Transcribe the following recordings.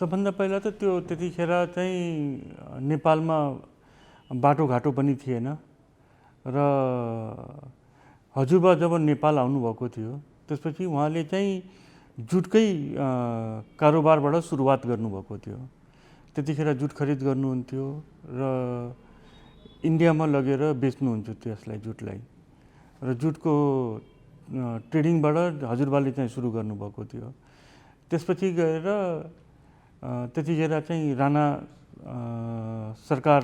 सबभन्दा पहिला त त्यो त्यतिखेर चाहिँ नेपालमा बाटोघाटो पनि थिएन र हजुरबा जब नेपाल आउनुभएको थियो त्यसपछि उहाँले चाहिँ जुटकै कारोबारबाट सुरुवात गर्नुभएको थियो। त्यतिखेर जुट खरिद गर्नुहुन्थ्यो र इन्डियामा लगेर बेच्नुहुन्थ्यो त्यसलाई, जुटलाई। र जुटको ट्रेडिङबाट हजुरबाले चाहिँ सुरु गर्नुभएको थियो। त्यसपछि गएर त्यतिखेर चाहिँ राणा सरकार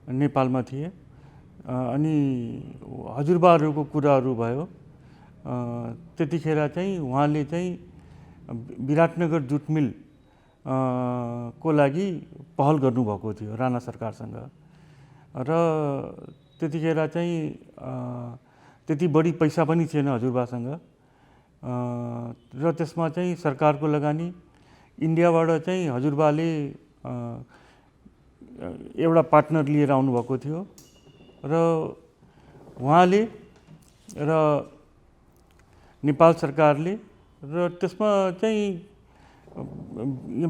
नेपालमा थिए अनि हजुरबाहरूको कुराहरू भयो। त्यतिखेर चाहिँ उहाँले चाहिँ विराटनगर जुट मिल को लागि पहल गर्नुभएको थियो राणा सरकारसँग र त्यतिखेर चाहिँ त्यति बढी पैसा पनि थिएन हजुरबासँग र त्यसमा चाहिँ सरकारको लगानी, इन्डियाबाट चाहिँ हजुरबाले एउटा पार्टनर लिएर आउनुभएको थियो र उहाँले र नेपाल सरकारले र त्यसमा चाहिँ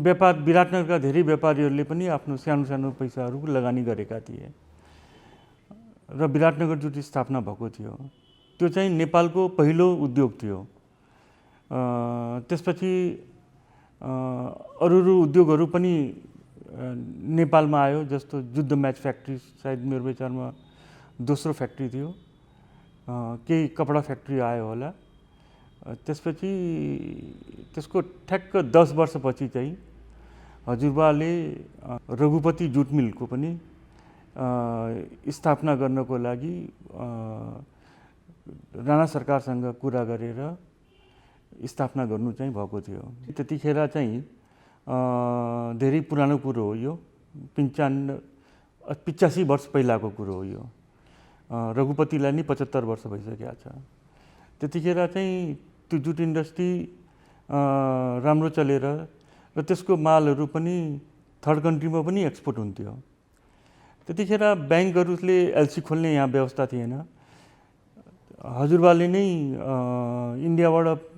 व्यापार विराटनगरका धेरै व्यापारीहरूले पनि आफ्नो सानो सानो पैसाहरू लगानी गरेका थिए र विराटनगर जुट स्थापना भएको थियो। त्यो चाहिँ नेपालको पहिलो उद्योग थियो। त्यसपछि अरू उद्योगहरू पनि नेपालमा आयो, जस्तो जुद्ध म्याच फ्याक्ट्री सायद मेरो विचारमा दोस्रो फ्याक्ट्री थियो, केही कपडा फ्याक्ट्री आयो होला। त्यसपछि त्यसको ठ्याक्क 10 वर्षपछि चाहिँ हजुरबाले रघुपति जुट मिलको पनि स्थापना गर्नको लागि राणा सरकारसँग कुरा गरेर स्थापना गर्नु चाहिँ भएको थियो। त्यतिखेर चाहिँ धेरै पुरानो कुरो हो यो, 85 वर्ष पहिलाको कुरो हो यो। रघुपतिलाई नि 75 वर्ष भइसकेको छ। त्यतिखेर चाहिँ त्यो जुट इन्डस्ट्री राम्रो चलेर र त्यसको मालहरू पनि थर्ड कन्ट्रीमा पनि एक्सपोर्ट हुन्थ्यो। त्यतिखेर ब्याङ्कहरूले एलसी खोल्ने यहाँ व्यवस्था थिएन। हजुरबाले नै इन्डियाबाट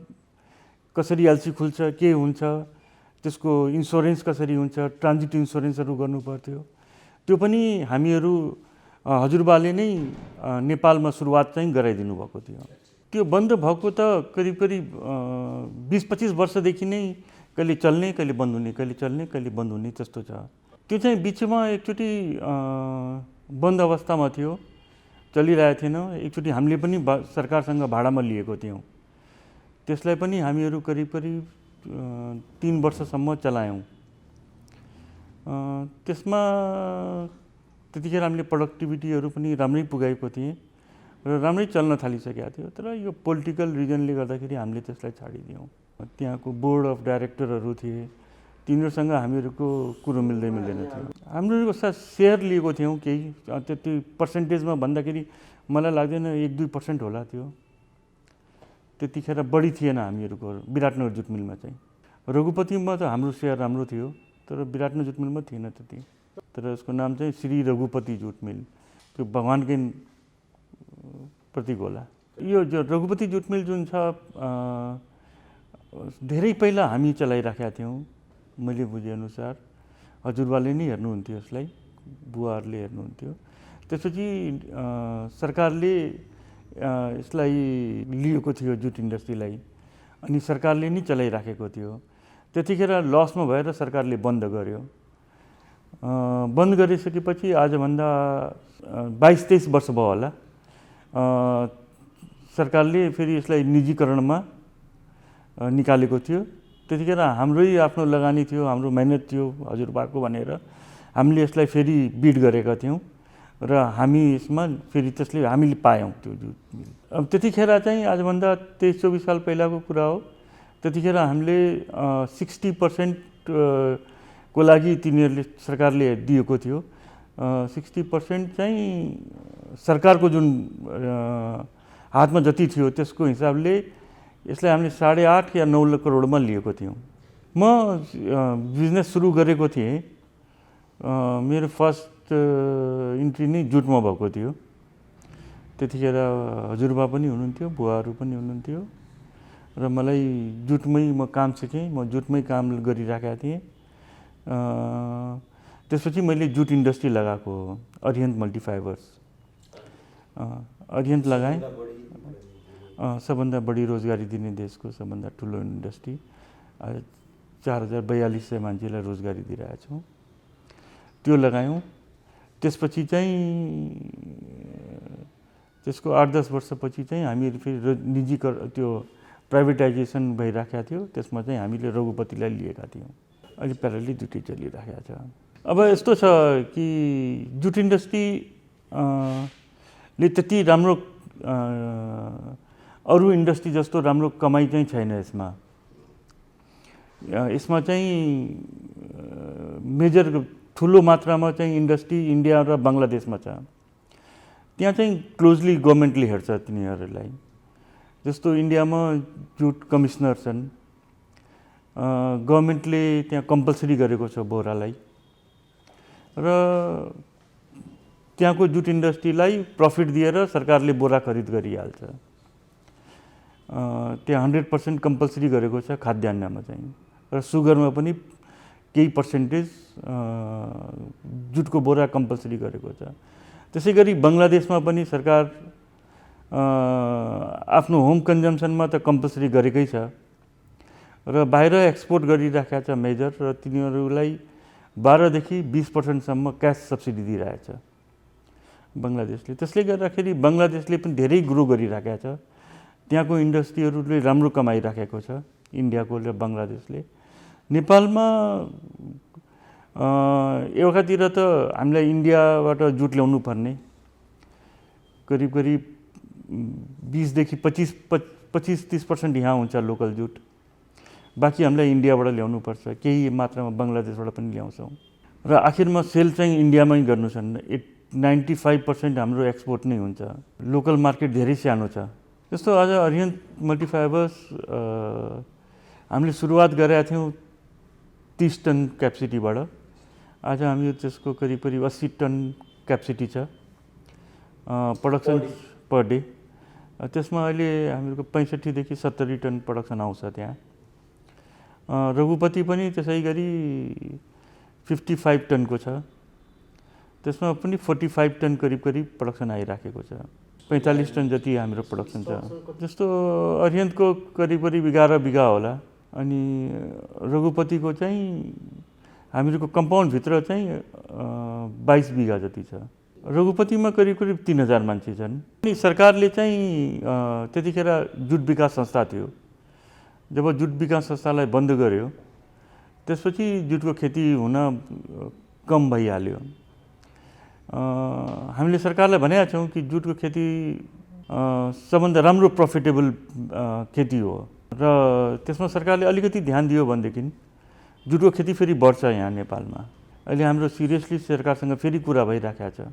कसरी एलसी खुल्छ, के हुन्छ, त्यसको इन्सुरेन्स कसरी हुन्छ, ट्रान्जिट इन्सुरेन्सहरू गर्नु पर्थ्यो। त्यो पनि हामीहरू हजुरबाले नै नेपालमा सुरुवात चाहिँ गराइदिनु भएको थियो। त्यो बन्द भएको त करिब 20-25 वर्षदेखि नै कहिले चल्ने कहिले बन्द हुने, कहिले चल्ने कहिले बन्द हुने त्यस्तो छ। त्यो चाहिँ बिचमा एकचोटि बन्द अवस्थामा थियो, चलिरहेको थिएन। एकचोटि हामीले पनि सरकारसँग भाडामा लिएको थियौँ। त्यसलाई पनि हामीहरू करिब 3 वर्षसम्म चलायौँ। त्यसमा त्यतिखेर हामीले प्रोडक्टिभिटीहरू पनि राम्रै पुगाएको थिएँ र राम्रै चल्न थालिसकेको थियो। तर यो पोलिटिकल रिजनले गर्दाखेरि हामीले त्यसलाई छाडिदियौँ। त्यहाँको बोर्ड अफ डाइरेक्टरहरू थिए, तिनीहरूसँग हामीहरूको कुरो मिल्दैन थियो। हाम्रो सेयर लिएको थियौँ केही, त्यति पर्सेन्टेजमा भन्दाखेरि मलाई लाग्दैन 1-2% होला। त्यो त्यतिखेर बढी थिएन हामीहरूको विराटनगर जुट मिलमा चाहिँ। रघुपतिमा त हाम्रो सेयर राम्रो थियो, तर विराटनगर जुट मिलमा थिएन त्यति। तर यसको नाम चाहिँ श्री रघुपति जुट मिल, त्यो भगवान्कै प्रतीक होला। यो जो रघुपति जुट मिल जुन छ धेरै पहिला हामी चलाइराखेका थियौँ। मैले बुझेअनुसार हजुरबाले नै हेर्नुहुन्थ्यो यसलाई, बुवाहरूले हेर्नुहुन्थ्यो। त्यसपछि सरकारले यसलाई लिएको थियो जुट इन्डस्ट्रीलाई, अनि सरकारले नै चलाइराखेको थियो। त्यतिखेर लसमा भएर सरकारले बन्द गर्यो। बन्द गरिसकेपछि आजभन्दा 22-23 वर्ष भयो होला, सरकारले फेरि यसलाई निजीकरणमा निकालेको थियो। त्यतिखेर हाम्रै आफ्नो लगानी थियो, हाम्रो मेहनत थियो हजुरबाको भनेर हामीले यसलाई फेरि बिड गरेका थियौँ र हामी यसमा फेरि त्यसले हामीले पायौँ त्यो जुट मिल। अब त्यतिखेर चाहिँ आजभन्दा 23-24 साल पहिलाको कुरा हो। त्यतिखेर हामीले 60% को लागि तिनीहरूले सरकारले दिएको थियो। 60% चाहिँ सरकारको जुन हातमा जति थियो त्यसको हिसाबले यसलाई हामीले 8.5 या 9 करोडमा लिएको थियौँ। म बिजनेस सुरु गरेको थिएँ, मेरो फर्स्ट इन्ट्री नै जुटमा भएको थियो। त्यतिखेर हजुरबा पनि हुनुहुन्थ्यो, बुवाहरू पनि हुनुहुन्थ्यो र मलाई जुटमै म काम सिकेँ। म जुटमै काम गरिराखेका थिएँ। त्यसपछि मैले जुट इन्डस्ट्री लगाएको हो, अरिहन्त मल्टिफाइबर्स। अरिहन्त लगाएँ, सबभन्दा बढी रोजगारी दिने देशको सबभन्दा ठुलो इन्डस्ट्री। 4,442 मान्छेलाई रोजगारी दिइरहेको छौँ। त्यो लगायौँ। त्यसपछि चाहिँ त्यसको 8-10 वर्षपछि चाहिँ हामीहरू फेरि त्यो प्राइभेटाइजेसन भइराखेको थियो। त्यसमा चाहिँ हामीले रघुपतिलाई लिएका थियौँ। अहिले प्यारलली दुइटै चलिराखेको छ। अब यस्तो छ कि जुट इन्डस्ट्री ले त्यति राम्रो अरू इन्डस्ट्री जस्तो राम्रो कमाइ चाहिँ छैन यसमा। यसमा चाहिँ मेजर ठुलो मात्रामा चाहिँ इन्डस्ट्री इन्डिया र बङ्गलादेशमा छ। त्यहाँ चाहिँ क्लोजली गभर्मेन्टले हेर्छ तिनीहरूलाई। जस्तो इन्डियामा जुट कमिसनर छन्, गभर्मेन्टले त्यहाँ कम्पलसरी गरेको छ बोरालाई, र त्यहाँको जुट इन्डस्ट्रीलाई प्रफिट दिएर सरकारले बोरा खरिद गरिहाल्छ। त्यहाँ 100% कम्पलसरी गरेको छ खाद्यान्नमा चाहिँ, र सुगरमा पनि केही पर्सेन्टेज जुटको बोरा कम्पलसरी गरेको छ। त्यसै गरी बङ्गलादेशमा पनि सरकार आफ्नो होम कन्जम्सनमा त कम्पलसरी गरेकै छ, र बाहिर एक्सपोर्ट गरिराखेको छ मेजर, र तिनीहरूलाई 12 देखि 20% क्यास सब्सिडी दिइरहेछ बङ्गलादेशले। त्यसले गर्दाखेरि बङ्गलादेशले पनि धेरै ग्रो गरिराखेको छ। त्यहाँको इन्डस्ट्रीहरूले राम्रो कमाइराखेको छ, इन्डियाको र बङ्गलादेशले। नेपालमा एउटातिर त हामीलाई इन्डियाबाट जुट ल्याउनु पर्ने, करिब 20 देखि 25-30% यहाँ हुन्छ लोकल जुट। बाँकी हामीलाई इन्डियाबाट ल्याउनु पर्छ, केही मात्रामा बङ्गलादेशबाट पनि ल्याउँछौँ, र आखिरमा सेल चाहिँ इन्डियामै गर्नु छन्। 95% हाम्रो एक्सपोर्ट नै हुन्छ। लोकल मार्केट धेरै सानो छ। जस्तो आज अरिहन्त मल्टिफाइबर्स हामीले सुरुवात गरेका थियौँ 30 टन क्यापेसिटीबाट। आज हामी त्यसको करिब 80 टन क्यापेसिटी छ प्रोडक्सन पर डे। त्यसमा अहिले हामीहरूको 65 देखि 70 टन प्रोडक्सन आउँछ त्यहाँ। रघुपति पनि त्यसै गरी 55 टनको छ। त्यसमा पनि 45 टन करिब प्रोडक्सन आइराखेको छ। 45 टन जति हाम्रो प्रोडक्सन छ। जस्तो अरिहन्तको करिब 11 बिघा होला, अनि रघुपतिको चाहिँ हामीहरूको कम्पाउन्डभित्र चाहिँ 22 बिघा जति छ। रघुपतिमा करिब 3000 मान्छे छन्। अनि सरकारले चाहिँ त्यतिखेर जुट विकास संस्था थियो। जब जुट विकास संस्थालाई बन्द गर्यो, त्यसपछि जुटको खेती हुन कम भइहाल्यो। हामीले सरकारलाई भनेका छौँ कि जुटको खेती सबभन्दा राम्रो प्रफिटेबल खेती हो, र त्यसमा सरकारले अलिकति ध्यान दियो भनेदेखि जुटको खेती फेरि बढ्छ यहाँ नेपालमा। अहिले हाम्रो सिरियसली सरकारसँग फेरि कुरा भइराखेको छ।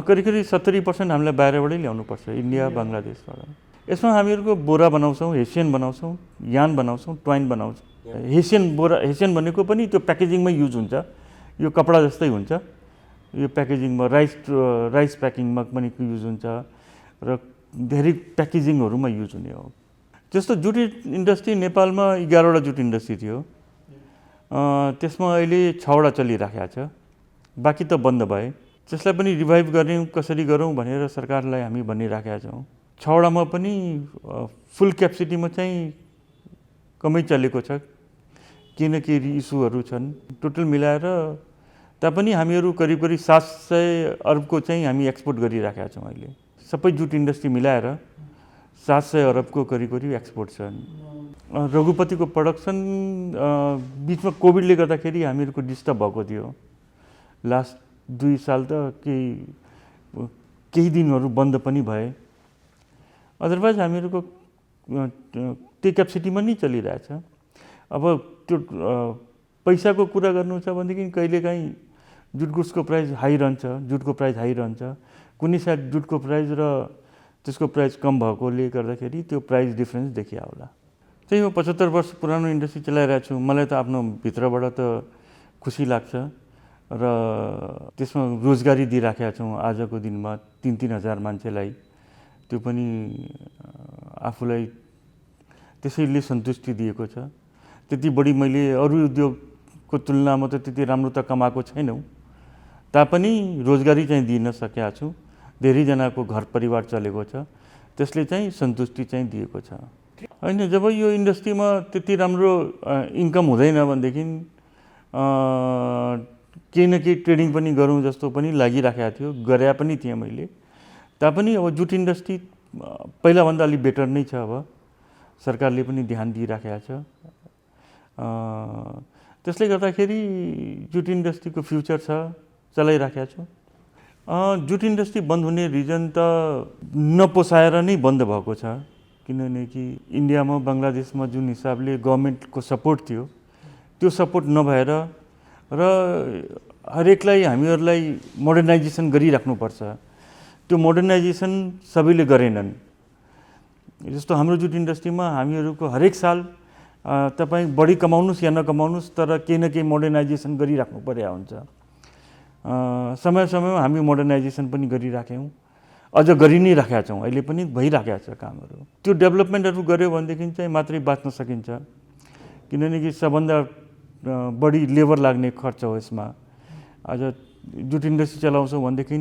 करिब 70% हामीलाई बाहिरबाटै ल्याउनुपर्छ, इन्डिया बङ्गलादेशबाट। यसमा हामीहरूको बोरा बनाउँछौँ, हेसियन बनाउँछौँ, यान बनाउँछौँ, ट्वाइन बनाउँछौँ। हेसियन भनेको पनि त्यो प्याकेजिङमै युज हुन्छ। यो कपडा जस्तै हुन्छ। यो प्याकेजिङमा राइस प्याकिङमा पनि युज हुन्छ, र धेरै प्याकेजिङहरूमा युज हुने हो। जस्तो जुट इन्डस्ट्री नेपालमा 11वटा जुट इन्डस्ट्री थियो। त्यसमा अहिले 6वटा चलिराखेको छ, बाँकी त बन्द भए। त्यसलाई पनि रिभाइभ गर्ने कसरी गरौँ भनेर सरकारलाई हामी भनिराखेका छौँ। 6वटामा पनि फुल क्यापेसिटीमा चाहिँ कमै चलेको छ, किनकि इस्युहरू छन्। टोटल मिलाएर तापनि हामीहरू करिब 700 अरबको चाहिँ हामी एक्सपोर्ट गरिराखेका छौँ। अहिले सबै जुट इन्डस्ट्री मिलाएर 700 अरबको करिब एक्सपोर्ट छन्। रघुपतिको प्रोडक्सन बिचमा कोभिडले गर्दाखेरि हामीहरूको डिस्टर्ब भएको थियो। लास्ट 2 साल त केही दिनहरू बन्द पनि भए। अदरवाइज हामीहरूको त्यो क्यापेसिटीमा नै चलिरहेछ। अब त्यो पैसाको कुरा गर्नु छ भनेदेखि कहिलेकाहीँ जुट गुड्सको प्राइस हाई रहन्छ, जुटको प्राइस हाई रहन्छ। कुनै साइड जुटको प्राइस र त्यसको प्राइस कम भएकोले गर्दाखेरि त्यो प्राइस डिफ्रेन्स देखिया होला। त्यही हो, 75 वर्ष पुरानो इन्डस्ट्री चलाइरहेको छु। मलाई त आफ्नो भित्रबाट त खुसी लाग्छ, र त्यसमा रोजगारी दिइराखेका छौँ आजको दिनमा 3-3 हजार मान्छेलाई। त्यो पनि आफूलाई त्यसैले सन्तुष्टि दिएको छ। त्यति बढी मैले अरू उद्योग को तुलनामा त त्यति राम्रो त कमाएको छैनौँ, तापनि रोजगारी चाहिँ दिन सकेका छौँ, धेरैजनाको घर परिवार चलेको छ, त्यसले चाहिँ सन्तुष्टि चाहिँ दिएको छ। होइन, जब यो इन्डस्ट्रीमा त्यति राम्रो इन्कम हुँदैन भनेदेखि केही न केही ट्रेडिङ पनि गरौँ जस्तो पनि लागिराखेको थियो, गरे पनि थिएँ मैले। तापनि अब जुट इन्डस्ट्री पहिलाभन्दा अलिक बेटर नै छ, अब सरकारले पनि ध्यान दिइराखेको छ। त्यसले गर्दाखेरि जुट इन्डस्ट्रीको फ्युचर छ, चलाइराखेको छु। जुट इन्डस्ट्री बन्द हुने रिजन त नपोसाएर नै बन्द भएको छ, किनभने कि इन्डियामा बङ्गलादेशमा जुन हिसाबले गभर्मेन्टको सपोर्ट थियो त्यो सपोर्ट नभएर र हरेकलाई हामीहरूलाई मोडर्नाइजेसन गरिराख्नुपर्छ, त्यो मोडर्नाइजेसन सबैले गरेनन्। जस्तो हाम्रो जुट इन्डस्ट्रीमा हामीहरूको हरेक साल तपाईँ बढी कमाउनुहोस् या नकमाउनुहोस् तर केही न केही मोडर्नाइजेसन गरिराख्नु पर्या हुन्छ। समय समयमा हामी मोडर्नाइजेसन पनि गरिराख्यौँ, अझ गरि नै राखेका छौँ, अहिले पनि भइराखेका छ कामहरू। त्यो डेभलपमेन्टहरू गऱ्यो भनेदेखि चाहिँ मात्रै बाँच्न सकिन्छ, किनभने कि सबभन्दा बढी लेबर लाग्ने खर्च हो यसमा। अझ जुट इन्डस्ट्री चलाउँछौँ भनेदेखि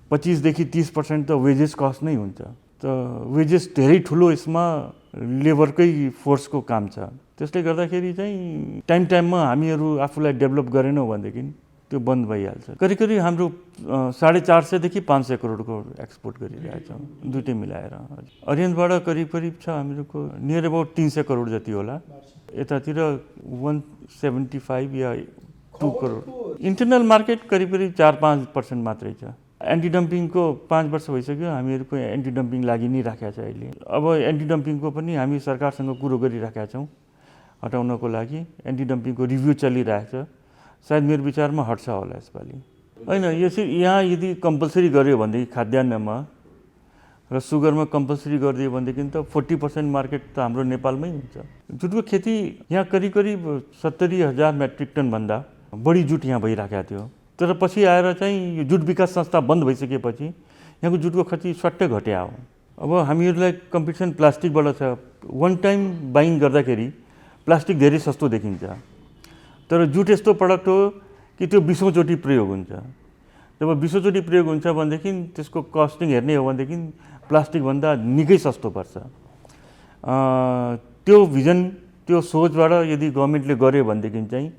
25 देखि 30% त वेजेस कस्ट नै हुन्छ, त वेजेस धेरै ठुलो यसमा लेबरकै फोर्सको काम छ। त्यसले गर्दाखेरि चाहिँ टाइममा हामीहरू आफूलाई डेभलप गरेनौँ भनेदेखि त्यो बन्द भइहाल्छ। करिब हाम्रो 450 देखि 500 करोडको एक्सपोर्ट गरिरहेछौँ, दुइटै मिलाएर। ओरियन्टबाट करिब छ हामीहरूको नियर अबाउट 300 करोड जति होला, यतातिर 175 या 2 करोड। इन्टरनल मार्केट करिब 4-5% मात्रै छ। एन्टी डम्पिङको 5 वर्ष भइसक्यो, हामीहरूको एन्टी डम्पिङ लागि नै राखेको छ अहिले। अब एन्टी डम्पिङको पनि हामी सरकारसँग कुरो गरिराखेका छौँ हटाउनको लागि। एन्टी डम्पिङको रिभ्यू चलिरहेको छ, सायद मेरो विचारमा हट्छ होला यसपालि। होइन, यसरी यहाँ यदि कम्पलसरी गर्यो भनेदेखि खाद्यान्नमा र सुगरमा कम्पलसरी गरिदियो भनेदेखि त 40% मार्केट त हाम्रो नेपालमै हुन्छ। जुटको खेती यहाँ करिब 70,000 मेट्रिक टनभन्दा बढी जुट यहाँ भइराखेको थियो, तर पछि आएर चाहिँ यो जुट विकास संस्था बन्द भइसकेपछि यहाँको जुटको खेती स्वाट्टै घट्या हो। अब हामीहरूलाई कम्पिटिसन प्लास्टिकबाट छ। वान टाइम बाइङ गर्दाखेरि प्लास्टिक धेरै सस्तो देखिन्छ, तर जुट यस्तो प्रडक्ट हो कि त्यो 20औं चोटि प्रयोग हुन्छ। जब 20औं चोटि प्रयोग हुन्छ भनेदेखि त्यसको कस्टिङ हेर्ने हो भनेदेखि प्लास्टिकभन्दा निकै सस्तो पर्छ। त्यो भिजन, त्यो सोचबाट यदि गभर्मेन्टले गर्यो भनेदेखि चाहिँ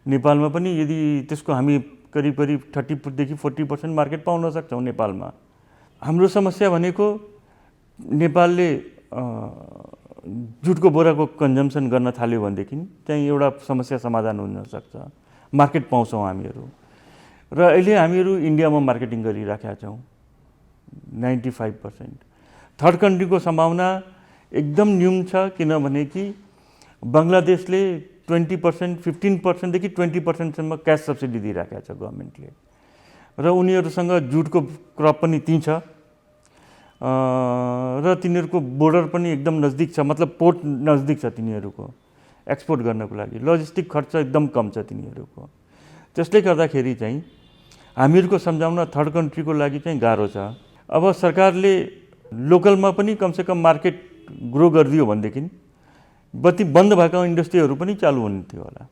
नेपालमा पनि यदि त्यसको हामी करिब 30 देखि 40% मार्केट पाउन सक्छौँ नेपालमा। हाम्रो समस्या भनेको नेपालले जुटको बोराको कन्जम्सन गर्न थाल्यो भनेदेखि चाहिँ एउटा समस्या समाधान हुन सक्छ, मार्केट पाउँछौँ हामीहरू। र अहिले हामीहरू इन्डियामा मार्केटिङ गरिराखेका छौँ 95%। थर्ड कन्ट्रीको सम्भावना एकदम न्यून छ, किनभने कि बङ्गलादेशले 20%, 15% देखि 20% क्यास सब्सिडी दिइराखेको छ गभर्मेन्टले, र उनीहरूसँग जुटको क्रप पनि त्यहीँ छ, र तिनीहरूको बोर्डर पनि एकदम नजदिक छ, मतलब पोर्ट नजदिक छ तिनीहरूको एक्सपोर्ट गर्नको लागि। लजिस्टिक खर्च एकदम कम छ तिनीहरूको। त्यसले गर्दाखेरि चाहिँ हामीहरूको सम्झाउन थर्ड कन्ट्रीको लागि चाहिँ गाह्रो छ। अब सरकारले लोकलमा पनि कमसेकम मार्केट ग्रो गरिदियो भनेदेखि बन्द भएका इन्डस्ट्रीहरू पनि चालु हुने थियो होला।